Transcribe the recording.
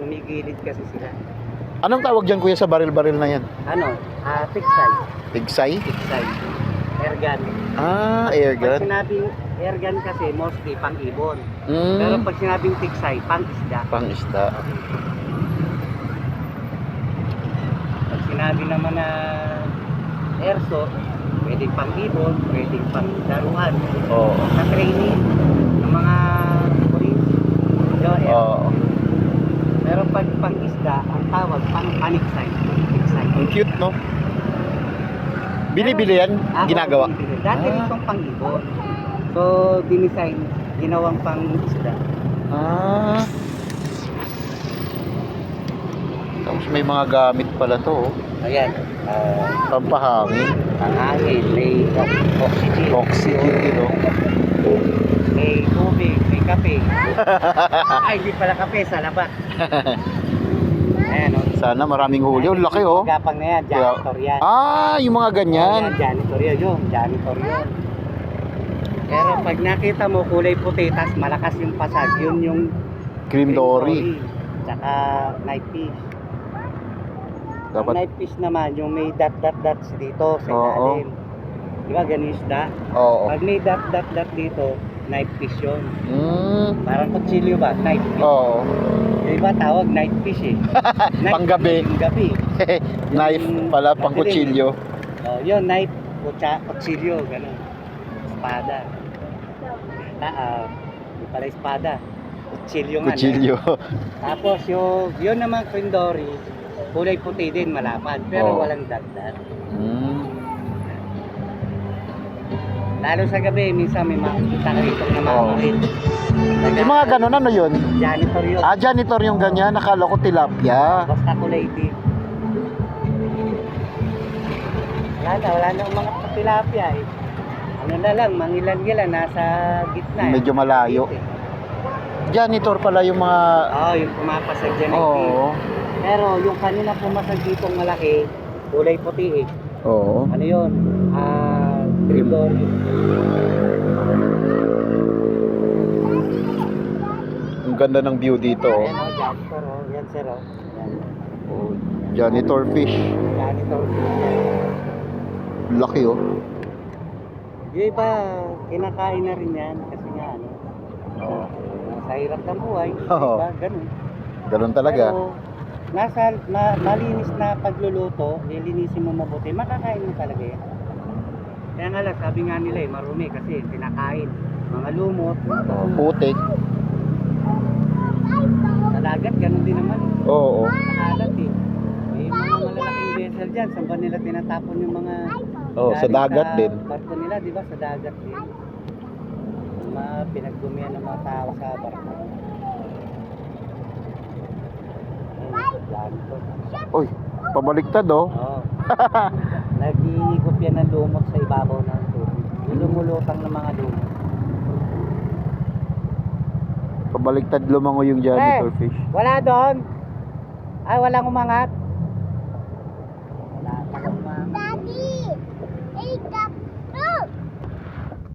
Tumigilid kasi sila. Anong tawag dyan kuya sa baril-baril na yan? Ano? Tiksay. Tigsay? Tiksay. Airgun. Air Pag gun. sinabing airgun kasi, mostly pang-ibon. Mm, Pero pag sinabing tiksay, pang-isda. pang isda. Pag sinabi naman na airsoft, pwedeng pang-ibon, pwedeng pang-daruhan. Oo. Sa training ng mga police. Yun, Oo. pero pag pang-isda, ang tawag pang-paniksay. Tiksay. Ang cute, no? Bili-bili yan? Ginagawa? Binibili. Dati Ah. itong pang-ibon. So, dinisign, ginawang pang-isda. Tapos may mga gamit pala to, oh. Ayan. Pampahangin. Ang hangin, may oxygen. Oxygen din, oh. May tubig, may kape. Ay, hindi pala kape, sa labak. Ayan, oh. Sana maraming huli. Ang laki, oh. Gapang na yan, janitor yan. Yung mga ganyan. Ayan, janitor yun, janitor yun. Pero pag nakita mo kulay puti, tas malakas yung pasag, yun yung Cream dory. Tsaka night fish. Ang Dapat, night fish naman, yung may dots dito sa Oo. ilalim. Di ba, ganun yung isda? oo. Pag may dot dito, night fish yun. Parang kutsilyo ba? Night fish. Oo. Di ba tawag night fish eh? Night Panggabi. fish, yung gabi. Knife pala, pang kutsilyo. Oh, yun, night kutsilyo, ganun. Espada. Yung pala espada. Kutsilyo nga. Kutsilyo. Tapos yun naman cream dory, kulay puti din, malapad, pero Oo. walang dagdag. Lalo sa gabi, minsan may makikita ka rito na mamalit. Yung mga ganun, ano yun? Janitor yun. Janitor yung ganyan. Nakala ko tilapia. Basta kulay din. Wala na mga tilapia eh. Ano na lang, mangilan-gilan, nasa gitna. Medyo malayo. Janitor pala yung mga... Yung pumapasag dyan ay Oo. Pero yung kanina pumasag ditong malaki, kulay puti eh. Oo. Ano yun? Cream dory. Ang ganda ng view dito. Ayan o, janitor o. Yan sir o. Yan. Oh, janitor fish. Janitor. Laki, oh. Yung iba, kinakain na rin yan. Kasi nga ano, Oo. sa hirap ng buhay. Oo. Diba? Ganun. Ganun talaga. Pero, malinis na pagluluto, lilinisin mo mabuti, makakain mo talaga yan. Kaya nga lang, sabi nga nila marumi kasi kinakain. Mga lumot. Putik. Sa dagat, ganun din naman. Oo. Nakalat eh. May mga malalaking vessel dyan, saan ba nila tinatapon yung mga... Sa dagat din. Barko nila, di ba? Sa dagat din. Yung mga pinagdumihan ng mga tao sa barko. Uy, pabaliktad, oh. Oo. Nag-iigop yan ng lumot sa ibabaw ng tubig. Yung lumulutang ng mga lumot. Pabaliktad lumango yung janitor fish. Wala doon. Ay, walang umangat.